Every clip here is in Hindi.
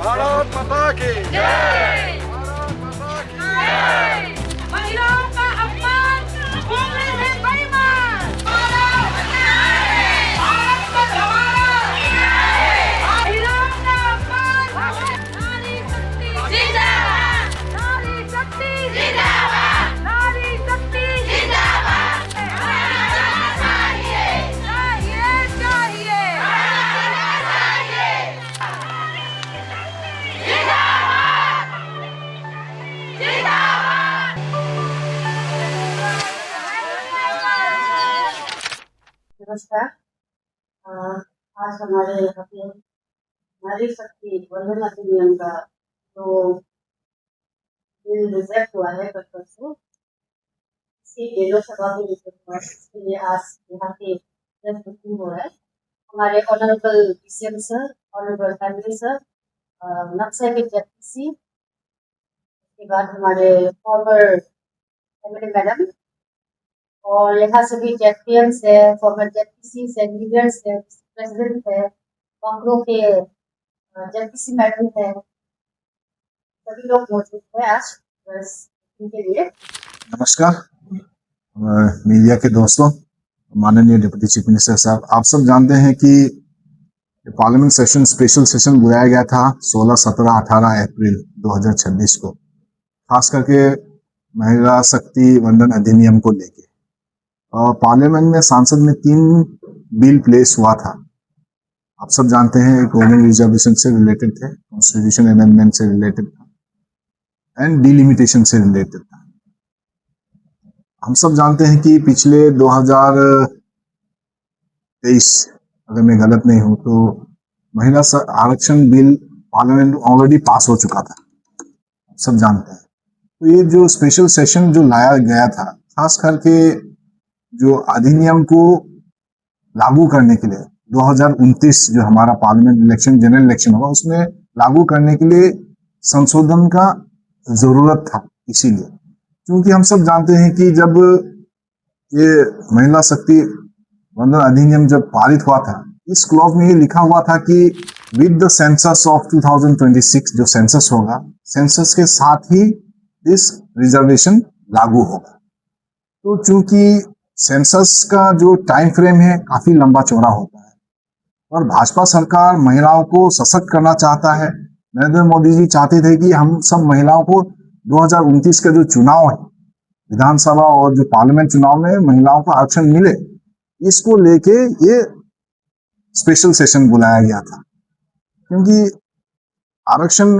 भारत माता की जय। भारत माता की जय। महिलाओं का अपमान बोले है बेईमान। भारत का जवान। महिलाओं का अपमान। नारी शक्ति जिंदाबाद। नारी शक्ति जिंदाबाद। नारी शक्ति जिंदाबाद। चाहिए चाहिए चाहिए। नमस्कार। अ, आज हमारे यहाँ पे नारी शक्ति वंदना अधिनियम का जो बिल रिजेक्ट हुआ है बचपन से, इसी लोकसभा में इसके लिए आज यहाँ पे प्रेस मीटिंग हो रहा है। हमारे honourable PCM sir, honourable family sir, Naxal के जेपीसी, उसके बाद हमारे फॉर्मर एमएलए मैडम, और यहाँ सभी जेपीएम्स है, फॉर्मर जेपीसी है, लीडर्स है, प्रेसिडेंट है, कांग्रेस के जेपीसी मैडम है, सभी लोग मौजूद हैं आज बस इनके लिए। नमस्कार मीडिया के दोस्तों, माननीय डिप्टी चीफ मिनिस्टर साहब, आप सब जानते हैं कि पार्लियामेंट सेशन स्पेशल सेशन बुलाया गया था 16, 17, 18 अप्रैल 2026 को, खास करके महिला शक्ति वंदन अधिनियम को लेके। पार्लियामेंट में संसद में 3 बिल प्लेस हुआ था। आप सब जानते हैं, एक वुमेन रिजर्वेशन से रिलेटेड थे, कॉन्स्टिट्यूशन अमेंडमेंट से रिलेटेड था एंड डिलिमिटेशन से रिलेटेड था। हम सब जानते हैं कि पिछले 2023, अगर मैं गलत नहीं हूं तो, महिला आरक्षण बिल पार्लियामेंट ऑलरेडी पास हो चुका था, आप सब जानते हैं। तो ये जो स्पेशल सेशन जो लाया गया था, खास करके जो अधिनियम को लागू करने के लिए 2029 जो हमारा पार्लियामेंट इलेक्शन, जनरल इलेक्शन होगा, उसमें लागू करने के लिए संशोधन का जरूरत था। इसीलिए, क्योंकि हम सब जानते हैं कि जब ये महिला शक्ति वंदन अधिनियम जब पारित हुआ था, इस क्लॉज में ये लिखा हुआ था कि विद द सेंसस ऑफ 2026 जो सेंसस होगा, सेंसस के साथ ही इस रिजर्वेशन लागू होगा। तो चूंकि सेंसस का जो टाइम फ्रेम है काफी लंबा चौड़ा होता है और भाजपा सरकार महिलाओं को सशक्त करना चाहता है। नरेंद्र मोदी जी चाहते थे कि हम सब महिलाओं को 2029 का जो चुनाव है, विधानसभा और जो पार्लियामेंट चुनाव में महिलाओं को आरक्षण मिले, इसको लेके ये स्पेशल सेशन बुलाया गया था। क्योंकि आरक्षण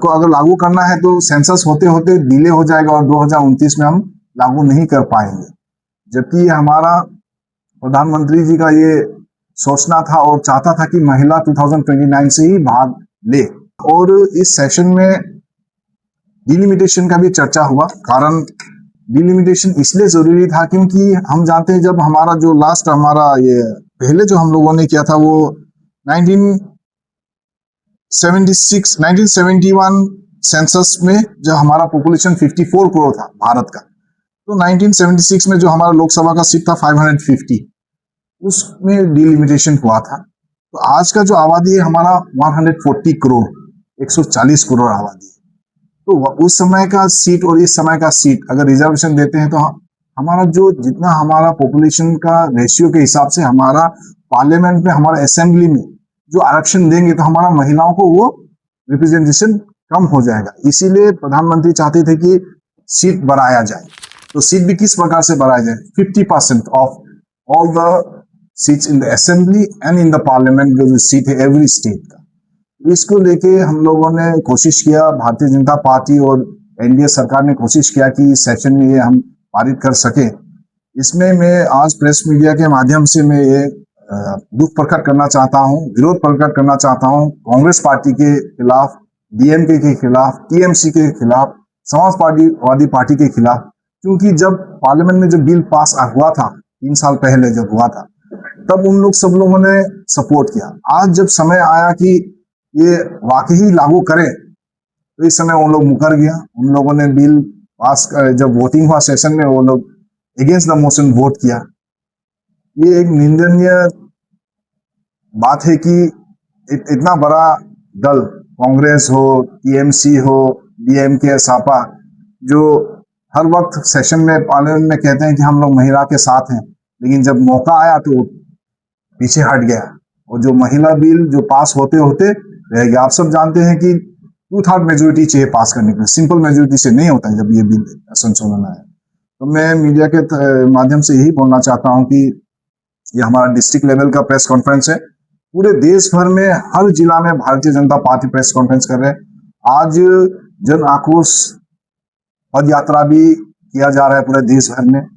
को अगर लागू करना है तो सेंसस होते होते डिले हो जाएगा और 2029 में हम लागू नहीं कर पाएंगे। जबकि हमारा प्रधानमंत्री जी का ये सोचना था और चाहता था कि महिला 2029 से ही भाग ले। और इस सेशन में डिलिमिटेशन का भी चर्चा हुआ। कारण डिलिमिटेशन इसलिए जरूरी था क्योंकि हम जानते हैं, जब हमारा जो लास्ट हमारा ये पहले जो हम लोगों ने किया था वो 1971 सेंसस में जब हमारा पॉपुलेशन 54 करोड़ था भारत का, तो 1976 में जो हमारा लोकसभा का सीट था 550, उसमें डिलिमिटेशन हुआ था। तो आज का जो आबादी है हमारा 140 करोड़, 140 करोड़ आबादी है। तो उस समय का सीट और इस समय का सीट अगर रिजर्वेशन देते हैं तो हमारा जो जितना हमारा पॉपुलेशन का रेशियो के हिसाब से हमारा पार्लियामेंट में, हमारा असेंबली में जो आरक्षण देंगे तो हमारा महिलाओं को वो रिप्रेजेंटेशन कम हो जाएगा। इसीलिए प्रधानमंत्री चाहते थे कि सीट बढ़ाया जाए। तो सीट भी किस प्रकार से बढ़ाया जाए? 50% of all the seats in the assembly and in the parliament, जो सीट है एवरी स्टेट का। इसको लेके हम लोगों ने कोशिश किया, भारतीय जनता पार्टी और एनडीए सरकार ने कोशिश किया कि इस सेशन में ये हम पारित कर सके। इसमें मैं आज प्रेस मीडिया के माध्यम से मैं ये दुख प्रकट करना चाहता हूँ, विरोध प्रकट करना चाहता हूँ कांग्रेस पार्टी के खिलाफ, डीएमके के खिलाफ, टीएमसी के खिलाफ, समाजवादी पार्टी के खिलाफ। क्योंकि जब पार्लियामेंट में जो बिल पास हुआ था 3 साल पहले जब हुआ था, तब उन लोग सब लोगों ने सपोर्ट किया। आज जब समय आया कि ये वाकई लागू करें, तो इस समय वो लोग मुकर गया। उन लोगों ने बिल पास, जब वोटिंग हुआ सेशन में, वो लोग अगेंस्ट द मोशन वोट किया। ये एक निंदनीय बात है कि इतना बड़ा दल कांग्रेस हो, टीएमसी हो, डीएमके, सापा, जो हर वक्त सेशन में पार्लियामेंट में कहते हैं कि हम लोग महिला के साथ हैं, लेकिन जब मौका आया तो पीछे हट गया। और जो महिला बिल जो पास होते होते रह गया। आप सब जानते हैं कि 2/3 मेजोरिटी चाहिए पास करने के लिए, सिंपल मेजोरिटी से नहीं होता है जब ये बिल संशोधन आया। तो मैं मीडिया के माध्यम से यही बोलना चाहता हूं कि ये हमारा डिस्ट्रिक्ट लेवल का प्रेस कॉन्फ्रेंस है। पूरे देश भर में हर जिला में Bharatiya Janata party press conference कर रहे हैं। आज जन आक्रोश पद यात्रा भी किया जा रहा है पूरे देश भर में,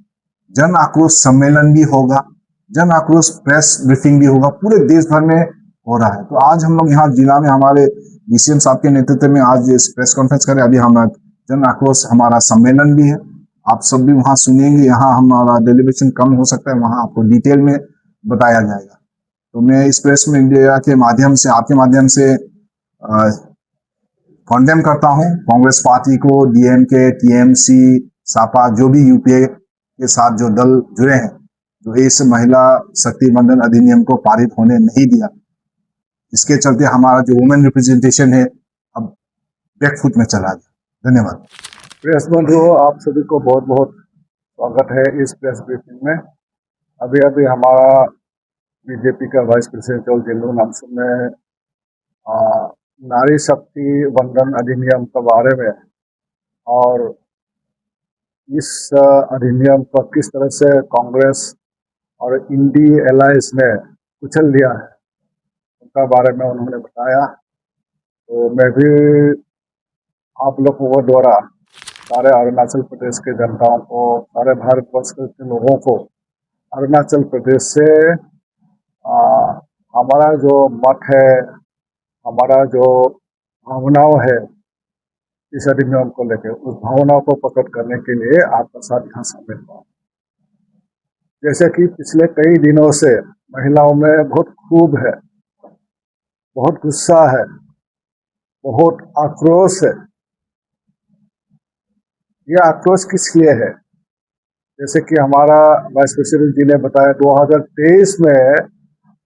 जन आक्रोश सम्मेलन भी होगा, जन आक्रोश प्रेस ब्रीफिंग भी होगा, पूरे देश भर में हो रहा है। तो आज हम लोग यहाँ जिला में हमारे डीसीएम साहब के नेतृत्व में आज इस प्रेस कॉन्फ्रेंस करें। अभी हमारा जन आक्रोश हमारा सम्मेलन भी है, आप सब भी वहां सुनेंगे। यहाँ हमारा डेलीब्रेशन कम हो सकता है, वहां आपको डिटेल में बताया जाएगा। तो मैं इस प्रेस मीडिया के माध्यम से, आपके माध्यम से कॉन्डेम करता हूं कांग्रेस पार्टी को, डीएमके, टीएमसी, सापा, जो भी यूपीए के साथ जो दल जुड़े हैं, जो इस महिला शक्ति बंधन अधिनियम को पारित होने नहीं दिया। इसके चलते हमारा जो वुमेन रिप्रेजेंटेशन है अब बैकफुट में चला गया। धन्यवाद। प्रेस बंधुओं, आप सभी को बहुत बहुत स्वागत है इस प्रेस ब्रीफिंग में। अभी अभी हमारा बीजेपी का वाइस प्रेसिडेंट जिल्लू नामसुम ने नारी शक्ति बंधन अधिनियम के बारे में और इस अधिनियम को किस तरह से कांग्रेस और इंडी एलायंस ने कुचल दिया है उनका बारे में उन्होंने बताया। तो मैं भी आप लोगों द्वारा सारे अरुणाचल प्रदेश के जनताओं को, सारे भारतवर्ष के लोगों को अरुणाचल प्रदेश से हमारा जो मत है, हमारा जो भावनाओं है इस अधिनियम को लेकर, उस भावनाओं को प्रकट करने के लिए आपका साथ यहाँ शामिल हुआ। जैसे कि पिछले कई दिनों से महिलाओं में बहुत खूब है, बहुत गुस्सा है, बहुत आक्रोश है। यह आक्रोश किस लिए है? जैसे कि हमारा वाइस प्रेसिडेंट जी ने बताया, 2023 में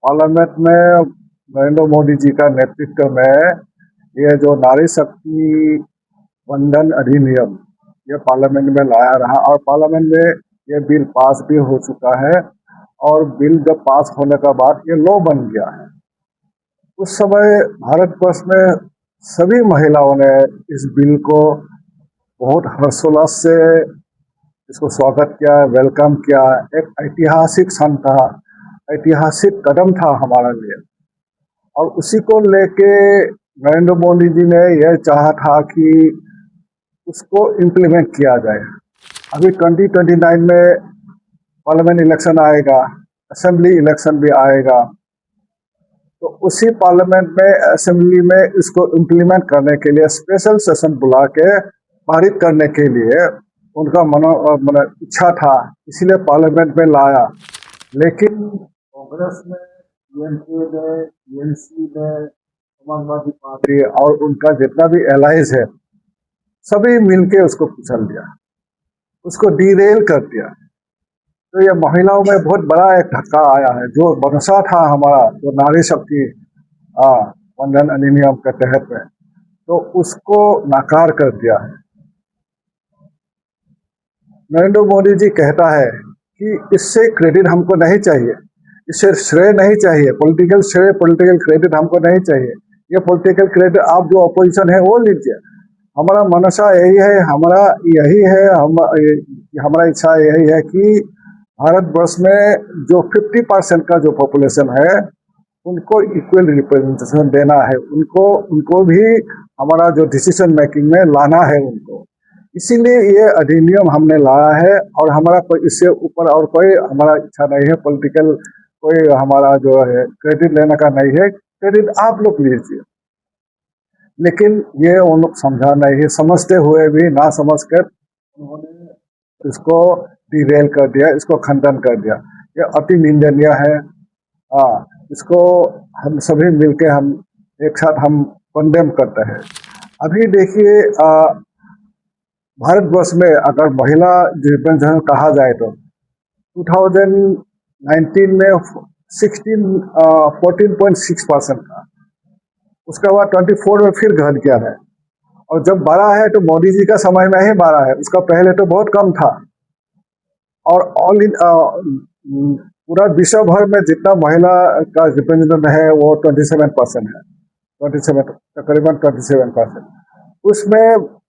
पार्लियामेंट में नरेंद्र मोदी जी का नेतृत्व में यह जो नारी शक्ति बंधन अधिनियम यह पार्लियामेंट में लाया रहा और पार्लियामेंट में यह बिल पास भी हो चुका है। और बिल जब पास होने के बाद ये लॉ बन गया है। उस समय भारतवर्ष में सभी महिलाओं ने इस बिल को बहुत हर्षोल्लास से इसको स्वागत किया, वेलकम किया। एक ऐतिहासिक क्षण था, ऐतिहासिक कदम था हमारे लिए। और उसी को लेके नरेंद्र मोदी जी ने यह चाहा था कि उसको इम्प्लीमेंट किया जाए। अभी 2029 में पार्लियामेंट इलेक्शन आएगा, असेंबली इलेक्शन भी आएगा। तो उसी पार्लियामेंट में, असेंबली में इसको इम्प्लीमेंट करने के लिए स्पेशल सेशन बुला के पारित करने के लिए उनका इच्छा था, इसलिए पार्लियामेंट में लाया। लेकिन कांग्रेस ने, डीएमके ने, टीएमसी ने, समाजवादी पार्टी और उनका जितना भी एलायंस है, सभी मिलके उसको कुचल दिया, उसको डीरेल कर दिया। तो ये महिलाओं में बहुत बड़ा एक धक्का आया है। जो मनसा था हमारा, जो नारी शक्ति बंधन अधिनियम के तहत में, तो उसको नाकार कर दिया है। नरेंद्र मोदी जी कहता है कि इससे क्रेडिट हमको नहीं चाहिए, इससे श्रेय नहीं चाहिए, पॉलिटिकल श्रेय, पॉलिटिकल क्रेडिट हमको नहीं चाहिए। ये पॉलिटिकल क्रेडिट आप जो अपोजिशन है वो लीजिए। हमारा मनसा यही है, हमारा इच्छा यही है कि भारतवर्ष में जो 50% का जो पॉपुलेशन है उनको इक्वल रिप्रेजेंटेशन देना है, उनको भी हमारा जो डिसीजन मेकिंग में लाना है उनको। इसीलिए ये अधिनियम हमने लाया है और हमारा कोई इससे ऊपर और कोई हमारा इच्छा नहीं है, पॉलिटिकल कोई हमारा जो है क्रेडिट लेने का नहीं है। क्रेडिट आप लोग लीजिए, लेकिन ये उन लोग समझा नहीं है। समझते हुए भी ना समझ कर उन्होंने इसको डिरेल कर दिया, इसको खंडन कर दिया। ये अति निंदनीय है। इसको हम सभी मिलके हम एक साथ हम कंडेम करते हैं। अभी देखिए, भारतवर्ष में अगर महिला रिप्रेजेंटेशन कहा जाए तो 2019 में 14.6% था, उसके बाद 24 में फिर घट गया है। और जब बढ़ा है तो मोदी जी का समय में ही बढ़ा है, उसका पहले तो बहुत कम था। और ऑल इन पूरा विश्व भर में जितना महिला का रिप्रेजेंटेशन है वो 27% है, 27 तकरीबन 27%। उसमें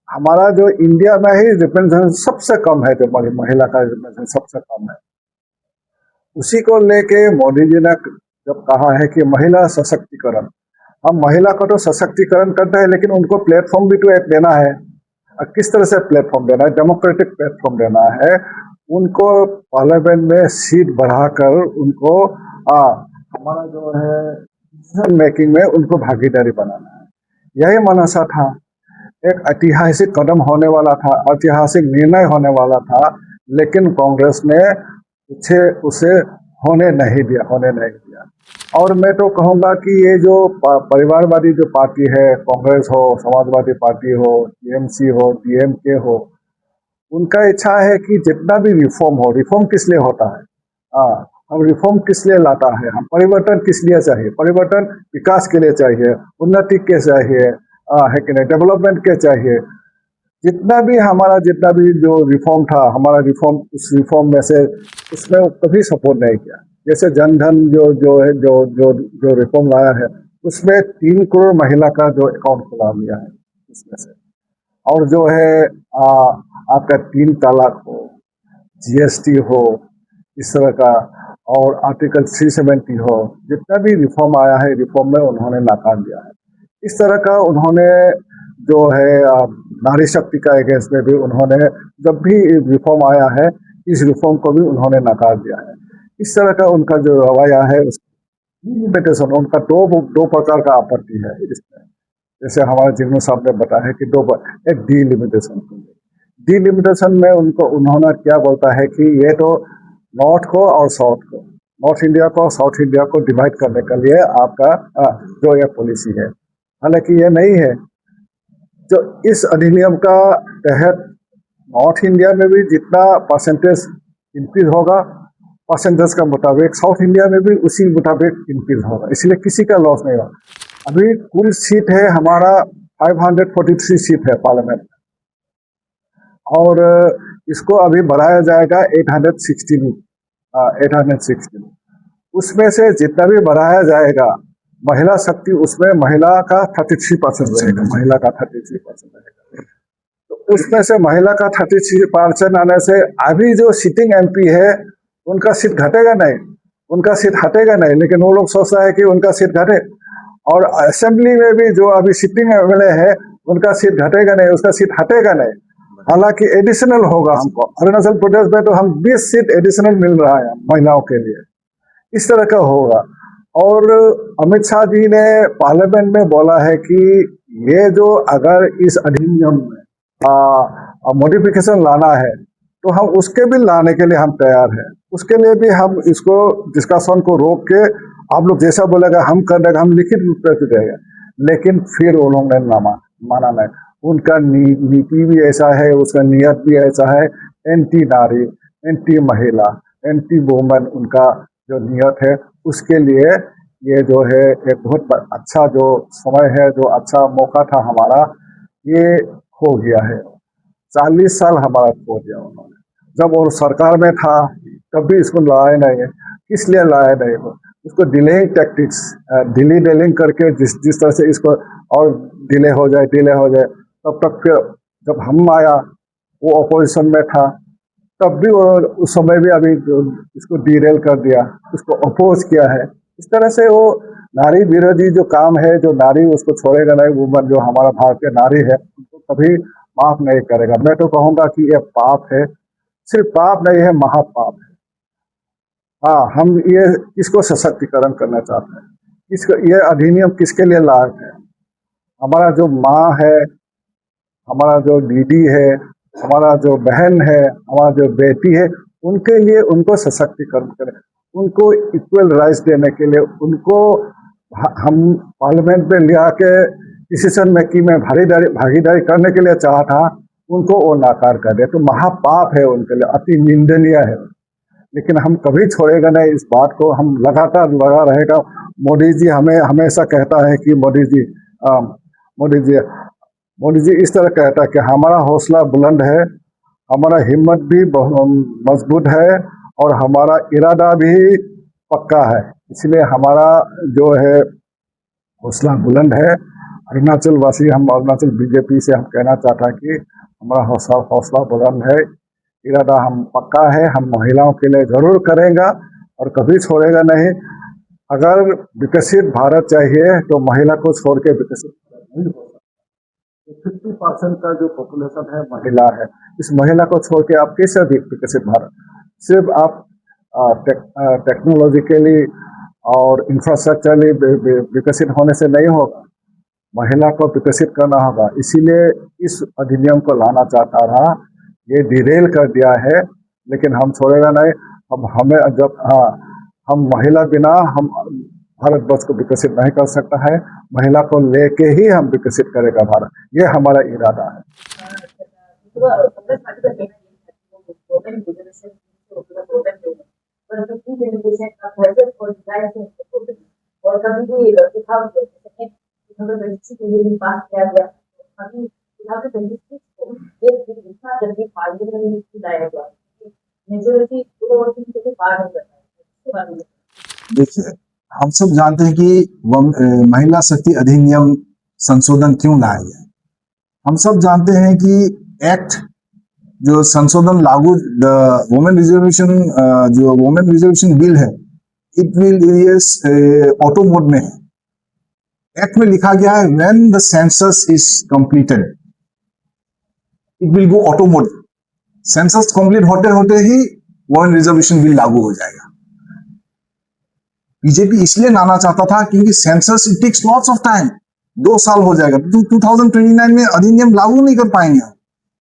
हमारा जो इंडिया में ही रिप्रेजेंटेशन सबसे कम है, जो महिला का रिप्रेजेंटेशन सबसे कम है। उसी को लेके मोदी जी ने जब कहा है कि महिला सशक्तिकरण, हम महिला को तो सशक्तिकरण करते हैं लेकिन उनको प्लेटफॉर्म भी तो एक देना है। और किस तरह से प्लेटफॉर्म देना है? डेमोक्रेटिक प्लेटफॉर्म देना है उनको, पार्लियामेंट में सीट बढ़ाकर उनको हमारा जो है डिसीजन मेकिंग में उनको भागीदारी बनाना है। यही मनसा था। एक ऐतिहासिक कदम होने वाला था, ऐतिहासिक निर्णय होने वाला था, लेकिन कांग्रेस ने उसे होने नहीं दिया। और मैं तो कहूँगा कि ये जो परिवारवादी जो पार्टी है, कांग्रेस हो, समाजवादी पार्टी हो, टीएमसी हो, डीएमके हो, उनका इच्छा है कि जितना भी रिफॉर्म हो, रिफॉर्म किस लिए होता है? हम रिफॉर्म किस लिए लाता है? हम परिवर्तन किस लिए चाहिए? परिवर्तन विकास के लिए चाहिए, उन्नति के चाहिए, है कि नहीं, डेवलपमेंट के चाहिए। जितना भी जो रिफॉर्म था, हमारा रिफॉर्म, उस रिफॉर्म में से उसमें कभी सपोर्ट नहीं किया। जैसे जनधन जो रिफॉर्म लाया है, उसमें 3 करोड़ महिला का जो अकाउंट खुला दिया है उसमें से। और जो है आपका 3 तलाक हो, जीएसटी हो, इस तरह का, और आर्टिकल 370 हो, जितना भी रिफॉर्म आया है, रिफॉर्म में उन्होंने नाकार दिया है। इस तरह का उन्होंने जो है नारी शक्ति का अगेंस्ट में भी उन्होंने, जब भी रिफॉर्म आया है, इस रिफॉर्म को भी उन्होंने नकार दिया है। इस तरह का उनका जो रवैया है, लिमिटेशन, उनका दो प्रकार का आपत्ति है इसमें। जैसे हमारे जिग्नू साहब ने बताया है कि एक डिलिमिटेशन में उन्होंने क्या बोलता है कि ये तो नॉर्थ को और साउथ को, नॉर्थ इंडिया को और साउथ इंडिया को डिवाइड करने के लिए आपका जो ये पॉलिसी है। हालांकि ये नहीं है। जो इस अधिनियम का तहत नॉर्थ इंडिया में भी जितना परसेंटेज इंक्रीज होगा, परसेंटेज का मुताबिक साउथ इंडिया में भी उसी मुताबिक इंक्रीज होगा, इसलिए किसी का लॉस नहीं होगा। अभी कुल सीट है हमारा 543 सीट है पार्लियामेंट में, और इसको अभी बढ़ाया जाएगा 816। उसमें से जितना भी बढ़ाया जाएगा, महिला शक्ति उसमें महिला का 33% रहेगा, महिला का 33% रहेगा। तो उसमें से महिला का 33% आने से अभी जो सिटिंग एमपी है उनका सीट घटेगा नहीं, उनका सीट हटेगा नहीं, लेकिन वो लोग सोच रहे हैं कि उनका सीट घटे। और असेंबली में भी जो अभी सिटिंग एमएलए है उनका सीट घटेगा नहीं, उसका सीट हटेगा नहीं। हालांकि एडिशनल होगा हमको। अरुणाचल प्रदेश में तो हम 20 सीट एडिशनल मिल रहा है महिलाओं के लिए, इस तरह का होगा। और अमित शाह जी ने पार्लियामेंट में बोला है कि ये जो अगर इस अधिनियम में मॉडिफिकेशन लाना है तो हम उसके भी लाने के लिए हम तैयार हैं। उसके लिए भी हम इसको डिस्कशन को रोक के, आप लोग जैसा बोलेगा हम कर देगा, हम लिखित रूप में देंगे। लेकिन फिर उन्होंने माना नहीं। उनका नीति भी ऐसा है, उसका नियत भी ऐसा है, एंटी नारी, एंटी महिला, एंटी वुमेन उनका जो नियत है। उसके लिए ये जो है एक बहुत अच्छा जो समय है, जो अच्छा मौका था हमारा, ये खो गया है। 40 साल हमारा खो दिया उन्होंने। जब वो सरकार में था तब भी इसको लाया नहीं है। किस लिए लाया नहीं हो? उसको डिलेइंग टैक्टिक्स, डिलीडिंग करके जिस तरह से इसको और डिले हो जाए, तब तक फिर जब हम आया, वो अपोजिशन में था, तब भी उस समय भी अभी इसको डीरेल कर दिया, उसको अपोज किया है। इस तरह से वो नारी विरोधी जो काम है, जो नारी उसको छोड़ेगा नहीं, वुमन जो हमारा भारतीय नारी है उसको कभी माफ नहीं करेगा। मैं तो कहूँगा कि ये पाप है, सिर्फ पाप नहीं है, महापाप है। हाँ, हम ये किसको सशक्तिकरण करना चाहते हैं? इसको ये अधिनियम किसके लिए लायक है? हमारा जो माँ है, हमारा जो दीदी है, हमारा जो बहन है, हमारा जो बेटी है, उनके लिए उनको सशक्तिकरण करें, उनको इक्वल राइट्स देने के लिए उनको हम पार्लियामेंट में ले आके डिसीजन मेकिंग में भागीदारी करने के लिए चाहा था, उनको वो नाकार कर दे तो महापाप है उनके लिए, अति निंदनीय है। लेकिन हम कभी छोड़ेगा नहीं इस बात को, हम लगातार लगा रहेगा। मोदी जी हमें हमेशा कहता है कि मोदी जी मोदी जी इस तरह कहता है कि हमारा हौसला बुलंद है, हमारा हिम्मत भी मजबूत है और हमारा इरादा भी पक्का है। इसलिए हमारा जो है हौसला बुलंद है। अरुणाचल वासी, हम अरुणाचल बीजेपी से हम कहना चाहता है कि हमारा हौसला बुलंद है, इरादा हम पक्का है, हम महिलाओं के लिए जरूर करेंगे और कभी छोड़ेगा नहीं। अगर विकसित भारत चाहिए तो महिला को छोड़ के विकसित भारत नहीं हो सकता। 50% का जो पॉपुलेशन है महिला है, इस महिला को छोड़ के आप कैसे विकसित भारत? सिर्फ आप टेक्नोलॉजिकली और इंफ्रास्ट्रक्चरली विकसित होने से नहीं होगा, महिला को विकसित करना होगा। इसीलिए इस अधिनियम को लाना चाहता रहा, ये डिरेल कर दिया है, लेकिन हम छोड़ेगा नहीं। हम महिला बिना हम भारतवर्ष को विकसित नहीं कर सकता है, महिला को लेके ही हम विकसित करेगा भारत, ये हमारा इरादा है। और कभी भी पास किया गया, अभी 2026 को इतना जल्दी पार्लियामेंट में लाया गया, मेजोरिटी के पार हो जाता है। इसके बारे में देखिए, हम सब जानते हैं कि महिला शक्ति अधिनियम संशोधन क्यों लाया गया। हम सब जानते हैं कि एक्ट जो संशोधन लागू वुमेन रिजर्वेशन बिल है, इट विल ऑटो मोड में है। एक्ट में लिखा गया है when the census is completed it will go auto mode. Census complete होते होते ही वुमेन रिजर्वेशन बिल लागू हो जाएगा। बीजेपी इसलिए लाना चाहता था क्योंकि census it takes lots of time, 2 साल हो जाएगा, 2029 में अधिनियम लागू नहीं कर पाएंगे।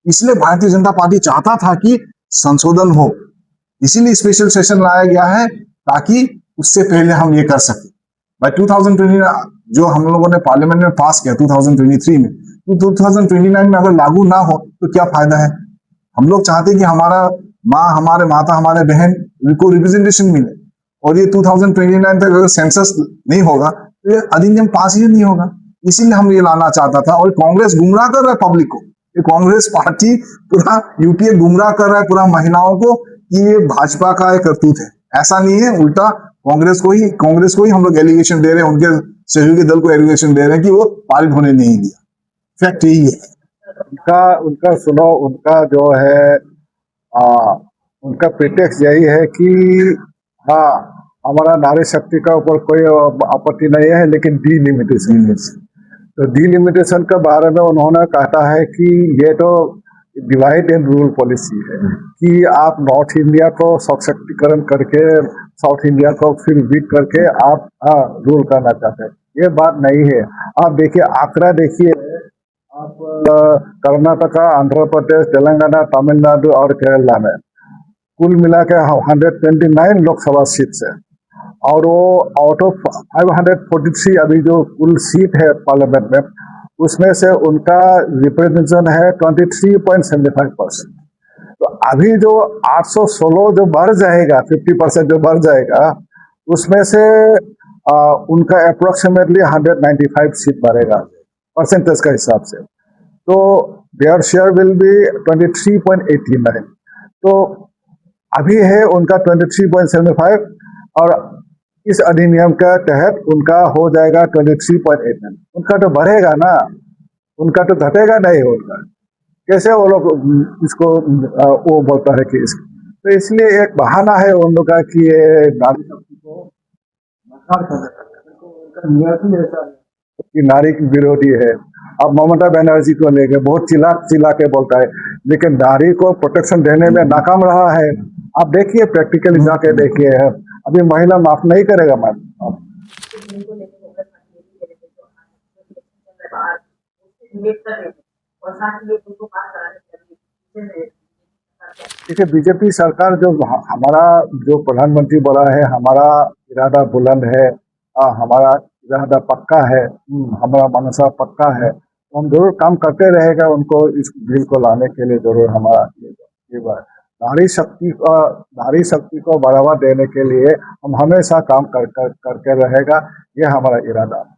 इसलिए भारतीय जनता पार्टी चाहता था कि संशोधन हो, इसीलिए स्पेशल सेशन लाया गया है ताकि उससे पहले हम ये कर सके। बाय 2020 जो हम लोगों ने पार्लियामेंट में पास किया 2023 में, तो 2029 में अगर लागू ना हो तो क्या फायदा है। हम लोग चाहते हैं कि हमारा माँ, हमारे माता, हमारे बहन को रिप्रेजेंटेशन मिले, और ये 2029 तक अगर सेंसस नहीं होगा तो ये अधिनियम पास ही नहीं होगा। इसीलिए हम ये लाना चाहता था। और कांग्रेस गुमराह कर रहा है पब्लिक को, ये कांग्रेस पार्टी पूरा यूपीए गुमराह कर रहा है पूरा महिलाओं को कि ये भाजपा का एक करतूत है। ऐसा नहीं है, उल्टा कांग्रेस को ही हम लोग एलिगेशन दे रहे हैं, उनके सहयोगी दल को एलिगेशन दे रहे हैं कि वो पारित होने नहीं दिया। फैक्ट यही है। उनका सुनो, उनका जो है उनका प्रिटेक्स्ट यही है कि हाँ, हमारा नारी शक्ति का ऊपर कोई आपत्ति नहीं है, लेकिन डिलिमिटेशन, तो डिलिमिटेशन के बारे में उन्होंने कहता है कि ये तो डिवाइड एंड रूल पॉलिसी है कि आप नॉर्थ इंडिया को सशक्तिकरण करके साउथ इंडिया को फिर वीक करके आप रूल करना चाहते हैं। ये बात नहीं है। आप देखिए, आंकड़ा देखिए, आप कर्नाटका, आंध्र प्रदेश, तेलंगाना, तमिलनाडु और केरला में कुल मिला के 129 लोकसभा सीट है, और वो आउट ऑफ 543 अभी जो कुल सीट है पार्लियामेंट में, उसमें से उनका रिप्रेजेंटेशन है 23.75%। तो अभी जो 816 जो बढ़ जाएगा, 50% जो बढ़ जाएगा, उसमें से उनका अप्रोक्सीमेटली 195 सीट बढ़ेगा परसेंटेज का हिसाब से। तो देयर शेयर विल बी 23.89। तो अभी है उनका 23.75, और इस अधिनियम के तहत उनका हो जाएगा 23.89। उनका तो बढ़ेगा ना, उनका तो घटेगा नहीं होगा। कैसे वो लोग इसको वो बोलता है कि तो इसलिए एक बहाना है उन लोग का कि ये नारी शक्ति को नकार कर देता है। उनका नियत ही ऐसा है कि नारी विरोधी है। अब ममता बनर्जी को लेके बहुत चिल्ला के बोलता है, लेकिन नारी को प्रोटेक्शन देने में नाकाम रहा है। आप देखिए, प्रैक्टिकली जाके देखिए, अभी महिला माफ नहीं करेगा। मैम देखिए, बीजेपी सरकार जो हमारा जो प्रधानमंत्री बोला है, हमारा इरादा बुलंद है, हमारा इरादा पक्का है, हमारा मनसा पक्का है, तो हम जरूर काम करते रहेगा उनको इस बिल को लाने के लिए। जरूर हमारा ये नारी शक्ति को बढ़ावा देने के लिए हम हमेशा काम करके रहेगा, ये हमारा इरादा है।